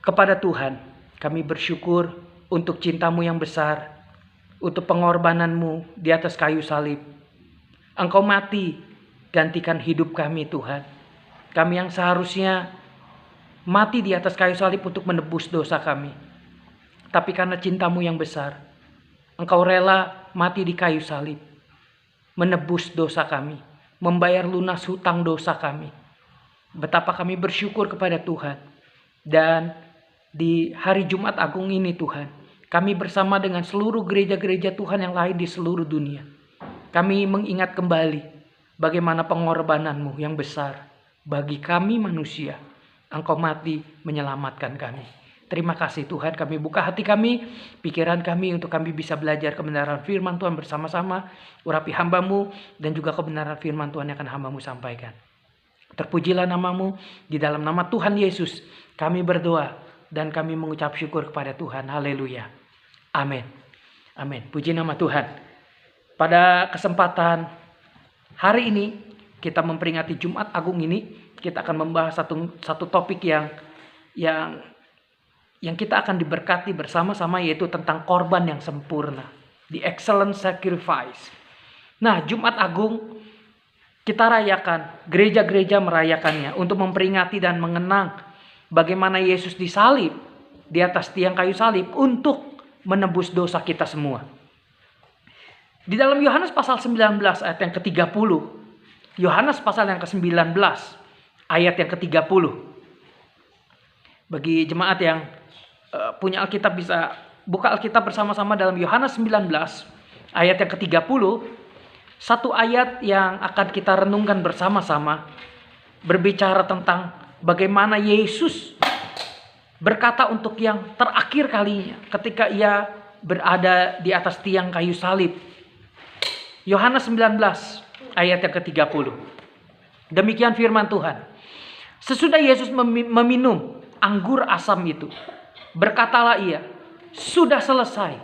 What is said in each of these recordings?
Kepada Tuhan, kami bersyukur untuk cinta-Mu yang besar, untuk pengorbanan-Mu di atas kayu salib. Engkau mati, gantikan hidup kami Tuhan. Kami yang seharusnya mati di atas kayu salib untuk menebus dosa kami. Tapi karena cinta-Mu yang besar, Engkau rela mati di kayu salib, menebus dosa kami, membayar lunas hutang dosa kami. Betapa kami bersyukur kepada Tuhan. Dan di hari Jumat Agung ini Tuhan, kami bersama dengan seluruh gereja-gereja Tuhan yang lain di seluruh dunia, kami mengingat kembali bagaimana pengorbanan-Mu yang besar bagi kami manusia. Engkau mati menyelamatkan kami. Terima kasih Tuhan, kami buka hati kami, pikiran kami untuk kami bisa belajar kebenaran firman Tuhan bersama-sama. Urapi hamba-Mu dan juga kebenaran firman Tuhan yang akan hamba-Mu sampaikan. Terpujilah nama-Mu, di dalam nama Tuhan Yesus kami berdoa dan kami mengucap syukur kepada Tuhan. Haleluya. Amin. Amin. Puji nama Tuhan. Pada kesempatan hari ini kita memperingati Jumat Agung ini, kita akan membahas satu topik yang kita akan diberkati bersama-sama, yaitu tentang korban yang sempurna, the excellent sacrifice. Nah, Jumat Agung kita rayakan, gereja-gereja merayakannya untuk memperingati dan mengenang bagaimana Yesus disalib di atas tiang kayu salib untuk menebus dosa kita semua. Di dalam Yohanes pasal 19 ayat yang ke-30. Yohanes pasal yang ke-19 ayat yang ke-30. Bagi jemaat yang punya Alkitab bisa buka Alkitab bersama-sama dalam Yohanes 19 ayat yang ke-30. Satu ayat yang akan kita renungkan bersama-sama berbicara tentang bagaimana Yesus berkata untuk yang terakhir kalinya ketika ia berada di atas tiang kayu salib. Yohanes 19 ayat yang ke-30. Demikian firman Tuhan. Sesudah Yesus meminum anggur asam itu, berkatalah ia, "Sudah selesai."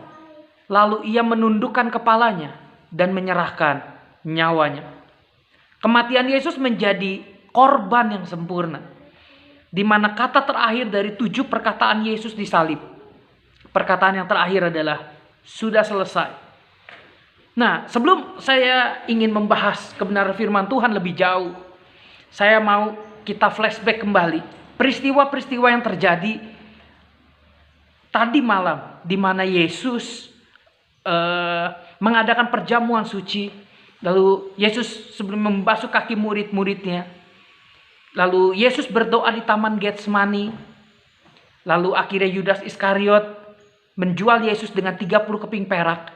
Lalu ia menundukkan kepalanya dan menyerahkan nyawanya. Kematian Yesus menjadi korban yang sempurna, di mana kata terakhir dari 7 perkataan Yesus disalib, perkataan yang terakhir adalah sudah selesai. Nah, sebelum saya ingin membahas kebenaran firman Tuhan lebih jauh, saya mau kita flashback kembali peristiwa-peristiwa yang terjadi tadi malam, di mana Yesus mengadakan perjamuan suci. Lalu Yesus sebelum membasuh kaki murid-muridnya, lalu Yesus berdoa di Taman Getsemani. Lalu akhirnya Yudas Iskariot menjual Yesus dengan 30 keping perak.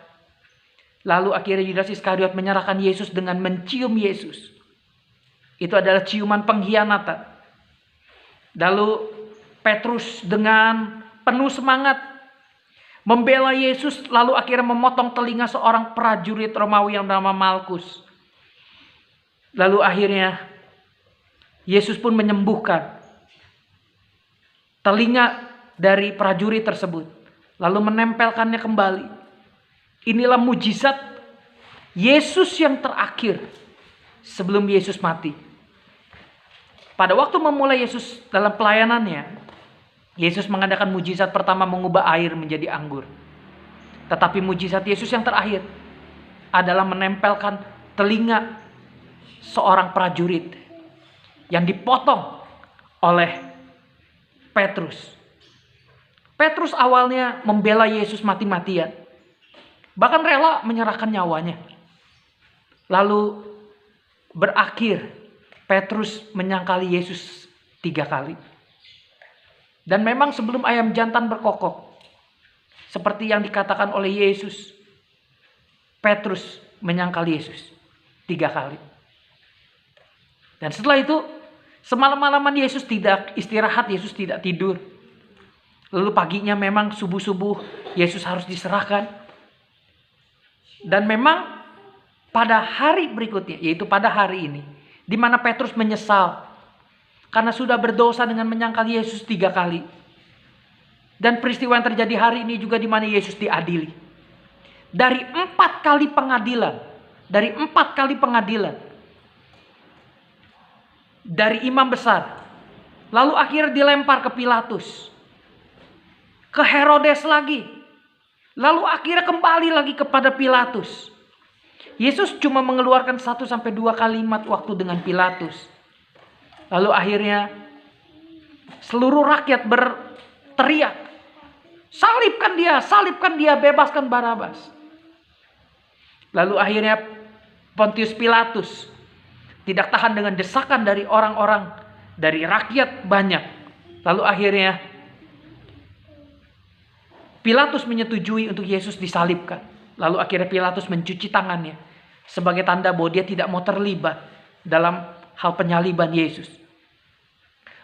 Lalu akhirnya Yudas Iskariot menyerahkan Yesus dengan mencium Yesus. Itu adalah ciuman pengkhianatan. Lalu Petrus dengan penuh semangat membela Yesus, lalu akhirnya memotong telinga seorang prajurit Romawi yang bernama Malkus. Lalu akhirnya Yesus pun menyembuhkan telinga dari prajurit tersebut, lalu menempelkannya kembali. Inilah mujizat Yesus yang terakhir sebelum Yesus mati. Pada waktu memulai Yesus dalam pelayanannya, Yesus mengadakan mujizat pertama, mengubah air menjadi anggur. Tetapi mujizat Yesus yang terakhir adalah menempelkan telinga seorang prajurit yang dipotong oleh Petrus. Petrus awalnya membela Yesus mati-matian, bahkan rela menyerahkan nyawanya. Lalu berakhir Petrus menyangkali Yesus 3 kali. Dan memang sebelum ayam jantan berkokok, seperti yang dikatakan oleh Yesus, Petrus menyangkal Yesus 3 kali. Dan setelah itu, semalam-malaman Yesus tidak istirahat, Yesus tidak tidur. Lalu paginya memang subuh-subuh Yesus harus diserahkan. Dan memang pada hari berikutnya, yaitu pada hari ini, di mana Petrus menyesal karena sudah berdosa dengan menyangkal Yesus 3 kali. Dan peristiwa yang terjadi hari ini juga di mana Yesus diadili. Dari 4 kali pengadilan. Dari 4 kali pengadilan. Dari imam besar. Lalu akhirnya dilempar ke Pilatus. ke Herodes lagi. Lalu akhirnya kembali lagi kepada Pilatus. Yesus cuma mengeluarkan 1-2 kalimat waktu dengan Pilatus. Lalu akhirnya seluruh rakyat berteriak, salibkan dia, bebaskan Barabas. Lalu akhirnya Pontius Pilatus tidak tahan dengan desakan dari orang-orang, dari rakyat banyak. Lalu akhirnya Pilatus menyetujui untuk Yesus disalibkan. Lalu akhirnya Pilatus mencuci tangannya sebagai tanda bahwa dia tidak mau terlibat dalam hal penyaliban Yesus.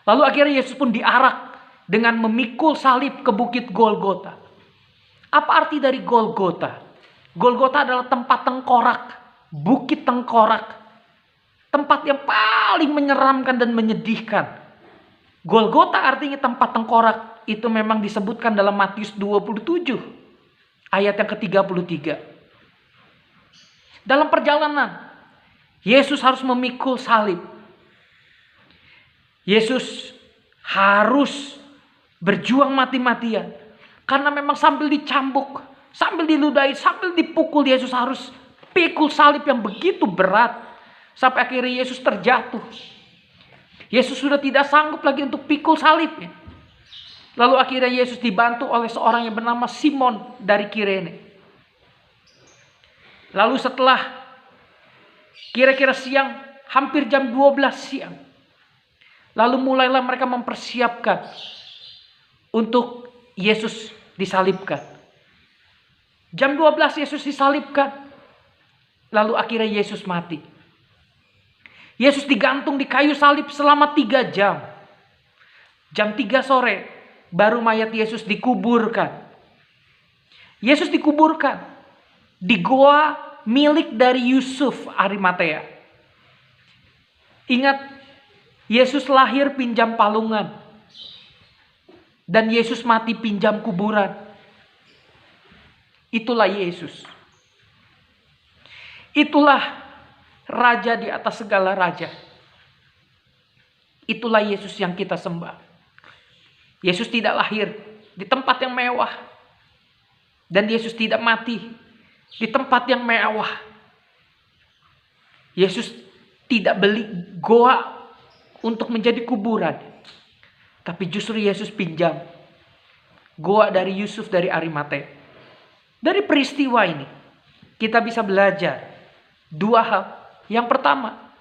Lalu akhirnya Yesus pun diarak dengan memikul salib ke bukit Golgota. Apa arti dari Golgota? Golgota adalah tempat tengkorak, bukit tengkorak. Tempat yang paling menyeramkan dan menyedihkan. Golgota artinya tempat tengkorak. Itu memang disebutkan dalam Matius 27 ayat yang ke-33. Dalam perjalanan Yesus harus memikul salib. Yesus harus berjuang mati-matian. Karena memang sambil dicambuk, sambil diludahi, sambil dipukul, Yesus harus pikul salib yang begitu berat. Sampai akhirnya Yesus terjatuh. Yesus sudah tidak sanggup lagi untuk pikul salibnya. Lalu akhirnya Yesus dibantu oleh seorang yang bernama Simon dari Kirene. Lalu setelah kira-kira siang, hampir jam 12 siang. Lalu mulailah mereka mempersiapkan untuk Yesus disalibkan. Jam 12 Yesus disalibkan. Lalu akhirnya Yesus mati. Yesus digantung di kayu salib selama 3 jam. Jam 3 sore baru mayat Yesus dikuburkan. Yesus dikuburkan di goa milik dari Yusuf Arimatea. Ingat, Yesus lahir pinjam palungan. Dan Yesus mati pinjam kuburan. Itulah Yesus. Itulah Raja di atas segala raja. Itulah Yesus yang kita sembah. Yesus tidak lahir di tempat yang mewah. Dan Yesus tidak mati di tempat yang mewah. Yesus tidak beli goa untuk menjadi kuburan. Tapi justru Yesus pinjam goa dari Yusuf dari Arimatea. Dari peristiwa ini kita bisa belajar 2 hal. Yang pertama,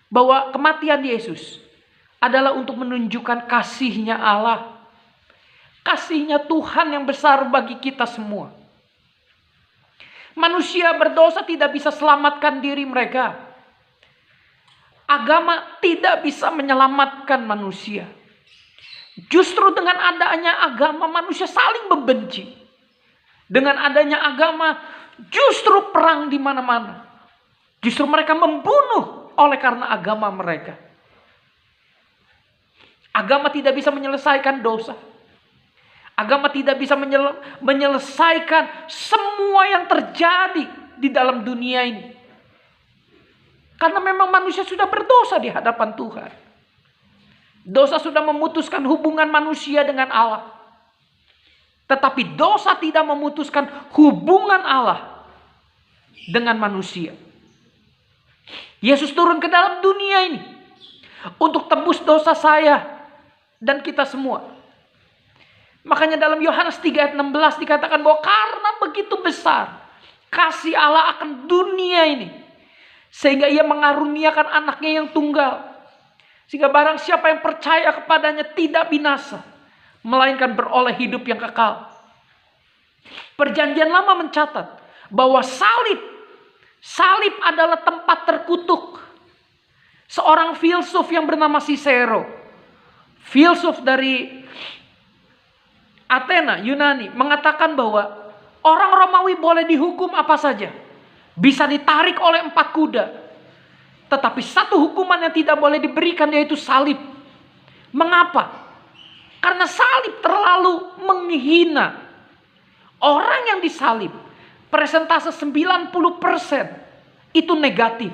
bahwa kematian Yesus adalah untuk menunjukkan kasih-Nya Allah. Kasih-Nya Tuhan yang besar bagi kita semua. Manusia berdosa tidak bisa selamatkan diri mereka. Agama tidak bisa menyelamatkan manusia. Justru dengan adanya agama manusia saling membenci. Dengan adanya agama justru perang di mana-mana. Justru mereka membunuh oleh karena agama mereka. Agama tidak bisa menyelesaikan dosa. Agama tidak bisa menyelesaikan semua yang terjadi di dalam dunia ini. Karena memang manusia sudah berdosa di hadapan Tuhan. Dosa sudah memutuskan hubungan manusia dengan Allah. Tetapi dosa tidak memutuskan hubungan Allah dengan manusia. Yesus turun ke dalam dunia ini untuk tebus dosa saya dan kita semua. Makanya dalam Yohanes 3 ayat 16 dikatakan bahwa karena begitu besar kasih Allah akan dunia ini, sehingga Ia mengaruniakan anaknya yang tunggal, sehingga barang siapa yang percaya kepadanya tidak binasa, melainkan beroleh hidup yang kekal. Perjanjian Lama mencatat bahwa salib adalah tempat terkutuk. Seorang filsuf yang bernama Cicero, filsuf dari Athena, Yunani, mengatakan bahwa orang Romawi boleh dihukum apa saja. Bisa ditarik oleh 4 kuda. Tetapi satu hukuman yang tidak boleh diberikan, yaitu salib. Mengapa? Karena salib terlalu menghina. Orang yang disalib, persentase 90% itu negatif.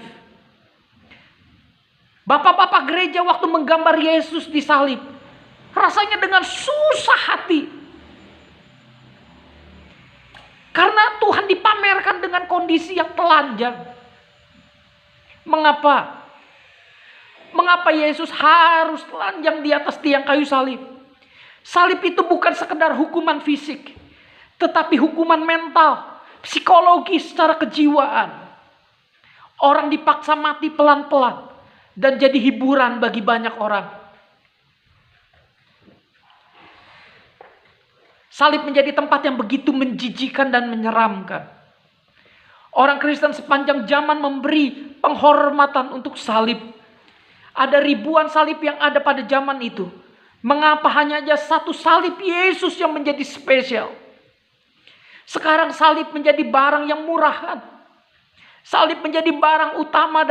Bapak-bapak gereja waktu menggambar Yesus disalib, rasanya dengan susah hati Karena Tuhan dipamerkan dengan kondisi yang telanjang. Mengapa? Mengapa Yesus harus telanjang di atas tiang kayu salib? Salib itu bukan sekedar hukuman fisik, tetapi hukuman mental, psikologis, secara kejiwaan. Orang dipaksa mati pelan-pelan dan jadi hiburan bagi banyak orang. Salib menjadi tempat yang begitu menjijikan dan menyeramkan. Orang Kristen sepanjang zaman memberi penghormatan untuk salib. Ada ribuan salib yang ada pada zaman itu. Mengapa hanya aja satu salib Yesus yang menjadi spesial? Sekarang salib menjadi barang yang murahan. Salib menjadi barang utama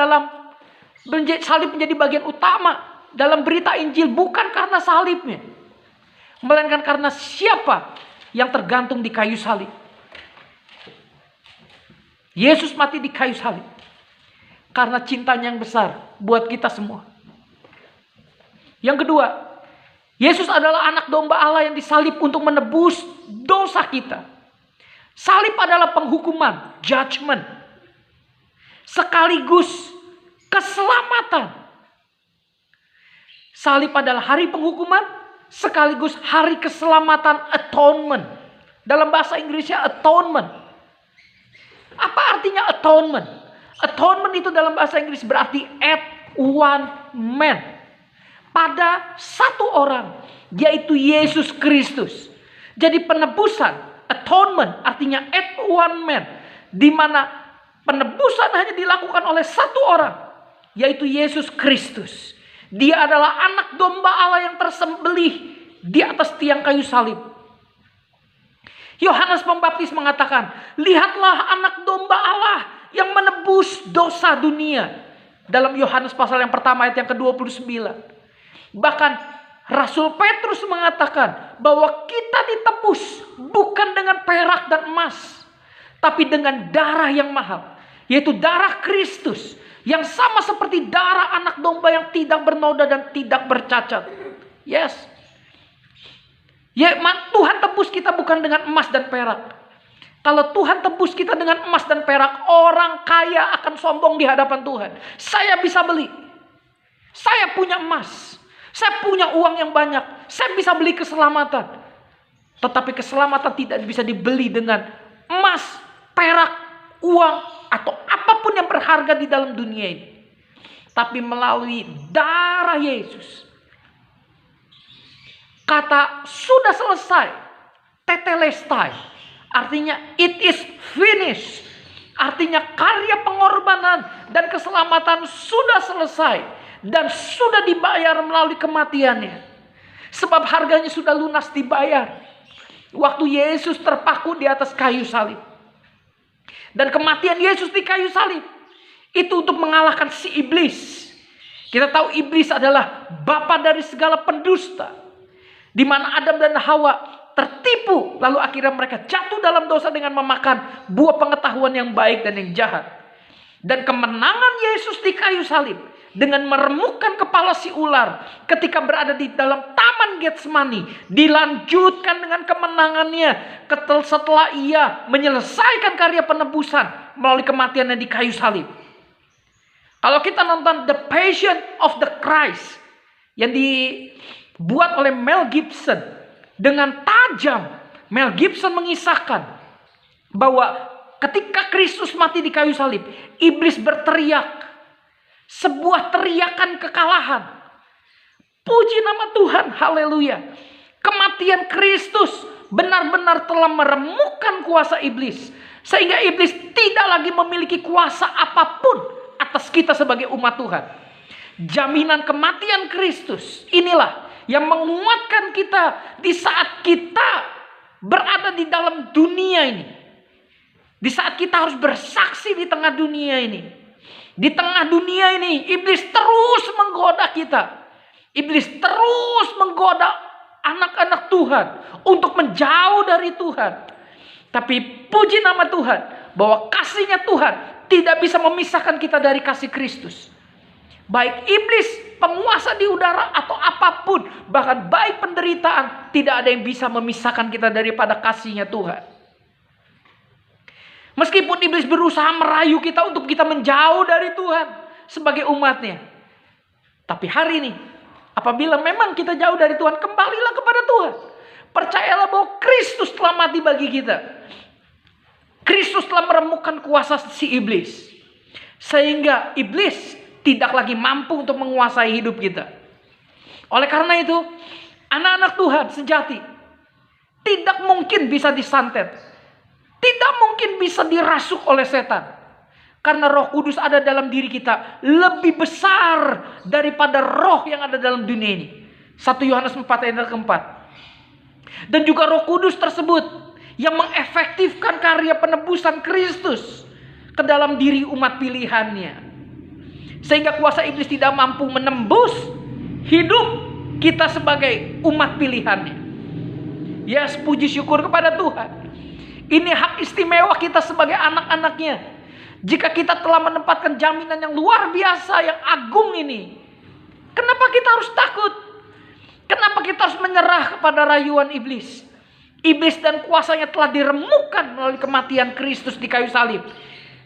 salib menjadi bagian utama dalam berita Injil, bukan karena salibnya, melainkan karena siapa yang tergantung di kayu salib. Yesus mati di kayu salib karena cintanya yang besar buat kita semua. Yang kedua, Yesus adalah anak domba Allah yang disalib untuk menebus dosa kita. Salib adalah penghukuman, judgment, sekaligus keselamatan. Salib adalah hari penghukuman sekaligus hari keselamatan, atonement. Dalam bahasa Inggrisnya atonement. Apa artinya atonement? Atonement itu dalam bahasa Inggris berarti at one man. Pada satu orang, yaitu Yesus Kristus. Jadi penebusan, atonement artinya at one man, di mana penebusan hanya dilakukan oleh satu orang, yaitu Yesus Kristus. Dia adalah anak domba Allah yang tersembelih di atas tiang kayu salib. Yohanes Pembaptis mengatakan, lihatlah anak domba Allah yang menebus dosa dunia. Dalam Yohanes pasal yang pertama ayat yang ke-29. Bahkan Rasul Petrus mengatakan bahwa kita ditebus bukan dengan perak dan emas, tapi dengan darah yang mahal, yaitu darah Kristus, yang sama seperti darah anak domba yang tidak bernoda dan tidak bercacat. Yes. Ya, Tuhan tebus kita bukan dengan emas dan perak. Kalau Tuhan tebus kita dengan emas dan perak, orang kaya akan sombong di hadapan Tuhan. Saya bisa beli. Saya punya emas. Saya punya uang yang banyak. Saya bisa beli keselamatan. Tetapi keselamatan tidak bisa dibeli dengan emas, perak, uang, atau apapun yang berharga di dalam dunia ini. Tapi melalui darah Yesus. Kata sudah selesai, tetelestai, artinya it is finished. Artinya karya pengorbanan dan keselamatan sudah selesai dan sudah dibayar melalui kematiannya. Sebab harganya sudah lunas dibayar. Waktu Yesus terpaku di atas kayu salib. Dan kematian Yesus di kayu salib itu untuk mengalahkan si iblis. Kita tahu iblis adalah bapa dari segala pendusta. Di mana Adam dan Hawa tertipu, lalu akhirnya mereka jatuh dalam dosa dengan memakan buah pengetahuan yang baik dan yang jahat. Dan kemenangan Yesus di kayu salib dengan meremukkan kepala si ular ketika berada di dalam taman Getsemani dilanjutkan dengan kemenangannya setelah ia menyelesaikan karya penebusan melalui kematiannya di kayu salib. Kalau kita nonton The Passion of the Christ yang dibuat oleh Mel Gibson, dengan tajam Mel Gibson mengisahkan bahwa ketika Kristus mati di kayu salib, iblis berteriak sebuah teriakan kekalahan. Puji nama Tuhan, haleluya. Kematian Kristus benar-benar telah meremukkan kuasa iblis, sehingga iblis tidak lagi memiliki kuasa apapun atas kita sebagai umat Tuhan. Jaminan kematian Kristus inilah yang menguatkan kita di saat kita berada di dalam dunia ini. Di saat kita harus bersaksi di tengah dunia ini. Di tengah dunia ini, iblis terus menggoda kita. Iblis terus menggoda anak-anak Tuhan untuk menjauh dari Tuhan. Tapi puji nama Tuhan, bahwa kasih-Nya Tuhan tidak bisa memisahkan kita dari kasih Kristus. Baik iblis, penguasa di udara, atau apapun, bahkan baik penderitaan, tidak ada yang bisa memisahkan kita daripada kasih-Nya Tuhan. Meskipun iblis berusaha merayu kita untuk kita menjauh dari Tuhan sebagai umatnya. Tapi hari ini, apabila memang kita jauh dari Tuhan, kembalilah kepada Tuhan. Percayalah bahwa Kristus telah mati bagi kita. Kristus telah meremukkan kuasa si iblis. Sehingga iblis tidak lagi mampu untuk menguasai hidup kita. Oleh karena itu, anak-anak Tuhan sejati tidak mungkin bisa disantet. Tidak mungkin bisa dirasuk oleh setan. Karena Roh Kudus ada dalam diri kita lebih besar daripada roh yang ada dalam dunia ini. 1 Yohanes 4 ayat keempat. Dan juga Roh Kudus tersebut yang mengefektifkan karya penebusan Kristus ke dalam diri umat pilihannya. Sehingga kuasa iblis tidak mampu menembus hidup kita sebagai umat pilihannya. Ya, puji syukur kepada Tuhan. Ini hak istimewa kita sebagai anak-anaknya. Jika kita telah menempatkan jaminan yang luar biasa, yang agung ini, kenapa kita harus takut? Kenapa kita harus menyerah kepada rayuan iblis? Iblis dan kuasanya telah diremukkan melalui kematian Kristus di kayu salib.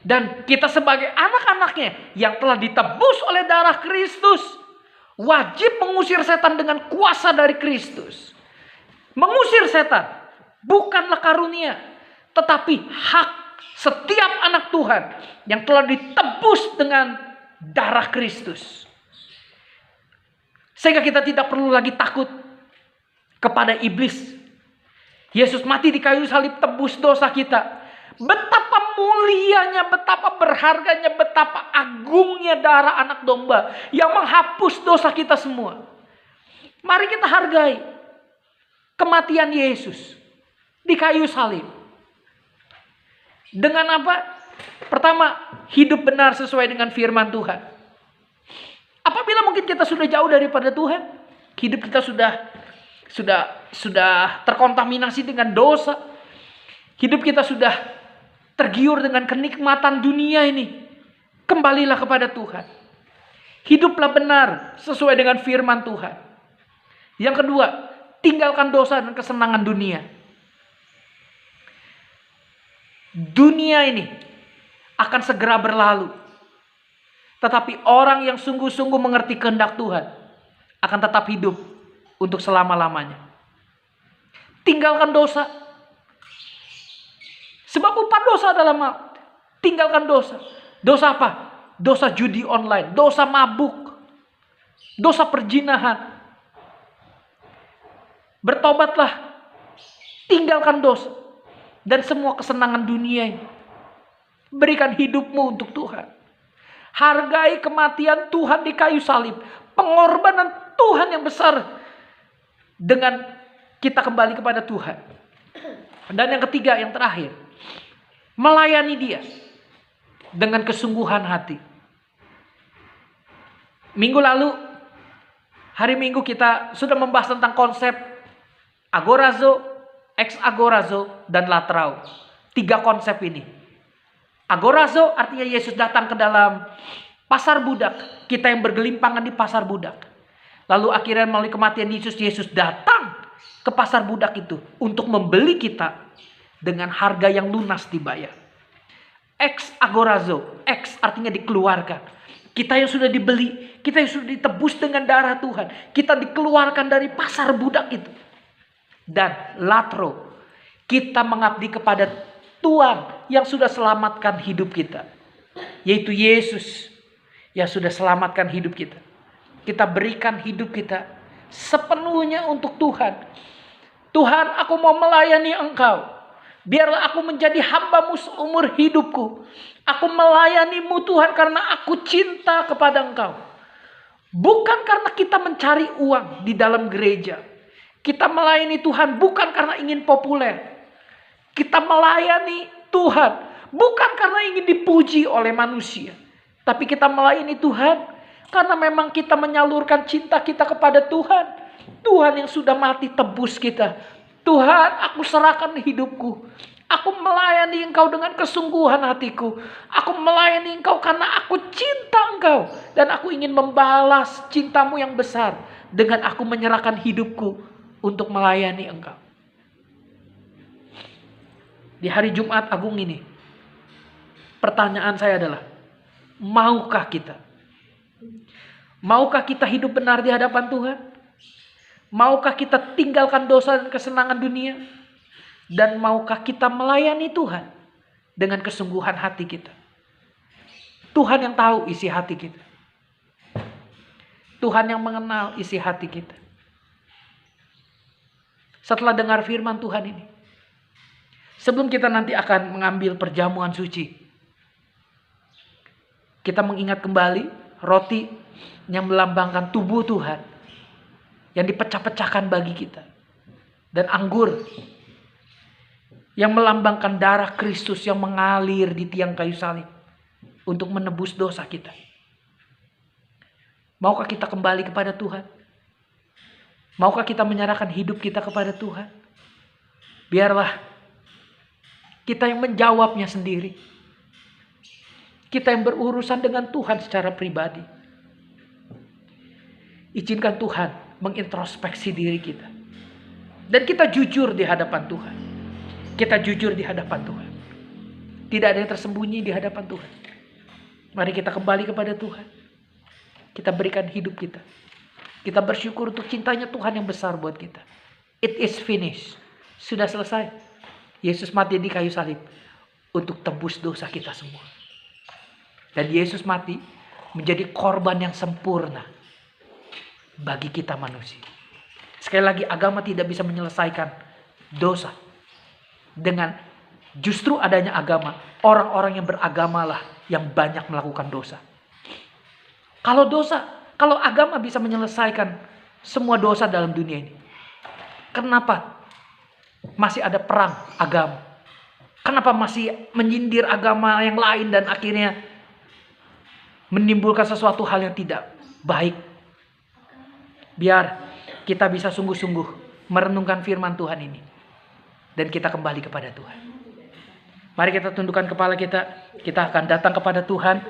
Dan kita sebagai anak-anaknya yang telah ditebus oleh darah Kristus, wajib mengusir setan dengan kuasa dari Kristus. Mengusir setan bukanlah karunia, tetapi hak setiap anak Tuhan yang telah ditebus dengan darah Kristus. Sehingga kita tidak perlu lagi takut kepada iblis. Yesus mati di kayu salib tebus dosa kita. Betapa mulianya, betapa berharganya, betapa agungnya darah anak domba yang menghapus dosa kita semua. Mari kita hargai kematian Yesus di kayu salib. Dengan apa? Pertama, hidup benar sesuai dengan firman Tuhan. Apabila mungkin kita sudah jauh daripada Tuhan, hidup kita sudah terkontaminasi dengan dosa. Hidup kita sudah tergiur dengan kenikmatan dunia ini. Kembalilah kepada Tuhan. Hiduplah benar sesuai dengan firman Tuhan. Yang kedua, tinggalkan dosa dan kesenangan dunia. Dunia ini akan segera berlalu. Tetapi orang yang sungguh-sungguh mengerti kehendak Tuhan akan tetap hidup untuk selama-lamanya. Tinggalkan dosa. Sebab upah dosa adalah maut. Tinggalkan dosa. Dosa apa? Dosa judi online, dosa mabuk, dosa perzinahan. Bertobatlah. Tinggalkan dosa dan semua kesenangan dunia ini. Berikan hidupmu untuk Tuhan. Hargai kematian Tuhan di kayu salib. Pengorbanan Tuhan yang besar. Dengan kita kembali kepada Tuhan. Dan yang ketiga, yang terakhir. Melayani Dia. Dengan kesungguhan hati. Minggu lalu, hari Minggu kita sudah membahas tentang konsep agorazo, ex-agorazo, dan latrao. 3 konsep ini. Agorazo artinya Yesus datang ke dalam pasar budak. Kita yang bergelimpangan di pasar budak. Lalu akhirnya melalui kematian Yesus, Yesus datang ke pasar budak itu untuk membeli kita dengan harga yang lunas dibayar. Ex-agorazo, ex artinya dikeluarkan. Kita yang sudah dibeli, kita yang sudah ditebus dengan darah Tuhan. Kita dikeluarkan dari pasar budak itu. Dan latro, kita mengabdi kepada Tuhan yang sudah selamatkan hidup kita. Yaitu Yesus yang sudah selamatkan hidup kita. Kita berikan hidup kita sepenuhnya untuk Tuhan. Tuhan, aku mau melayani Engkau. Biarlah aku menjadi hamba-Mu seumur hidupku. Aku melayani-Mu Tuhan karena aku cinta kepada Engkau. Bukan karena kita mencari uang di dalam gereja. Kita melayani Tuhan bukan karena ingin populer. Kita melayani Tuhan bukan karena ingin dipuji oleh manusia. Tapi kita melayani Tuhan karena memang kita menyalurkan cinta kita kepada Tuhan. Tuhan yang sudah mati tebus kita. Tuhan, aku serahkan hidupku. Aku melayani Engkau dengan kesungguhan hatiku. Aku melayani Engkau karena aku cinta Engkau. Dan aku ingin membalas cintamu yang besar dengan aku menyerahkan hidupku untuk melayani Engkau. Di hari Jumat Agung ini, Pertanyaan saya adalah, maukah kita? Maukah kita hidup benar di hadapan Tuhan? Maukah kita tinggalkan dosa dan kesenangan dunia? Dan maukah kita melayani Tuhan dengan kesungguhan hati kita? Tuhan yang tahu isi hati kita. Tuhan yang mengenal isi hati kita. Setelah dengar firman Tuhan ini, sebelum kita nanti akan mengambil perjamuan suci, kita mengingat kembali roti yang melambangkan tubuh Tuhan yang dipecah-pecahkan bagi kita, dan anggur yang melambangkan darah Kristus yang mengalir di tiang kayu salib untuk menebus dosa kita. Maukah kita kembali kepada Tuhan? Maukah kita menyerahkan hidup kita kepada Tuhan? Biarlah kita yang menjawabnya sendiri. Kita yang berurusan dengan Tuhan secara pribadi. Izinkan Tuhan mengintrospeksi diri kita. Dan kita jujur di hadapan Tuhan. Kita jujur di hadapan Tuhan. Tidak ada yang tersembunyi di hadapan Tuhan. Mari kita kembali kepada Tuhan. Kita berikan hidup kita. Kita bersyukur untuk cintanya Tuhan yang besar buat kita. It is finished. Sudah selesai. Yesus mati di kayu salib untuk tebus dosa kita semua. Dan Yesus mati menjadi korban yang sempurna bagi kita manusia. Sekali lagi, agama tidak bisa menyelesaikan dosa. Dengan justru adanya agama, orang-orang yang beragamalah yang banyak melakukan dosa. Kalau agama bisa menyelesaikan semua dosa dalam dunia ini, kenapa masih ada perang agama? Kenapa masih menyindir agama yang lain dan akhirnya menimbulkan sesuatu hal yang tidak baik? Biar kita bisa sungguh-sungguh merenungkan firman Tuhan ini, dan kita kembali kepada Tuhan. Mari kita tundukkan kepala kita. Kita akan datang kepada Tuhan.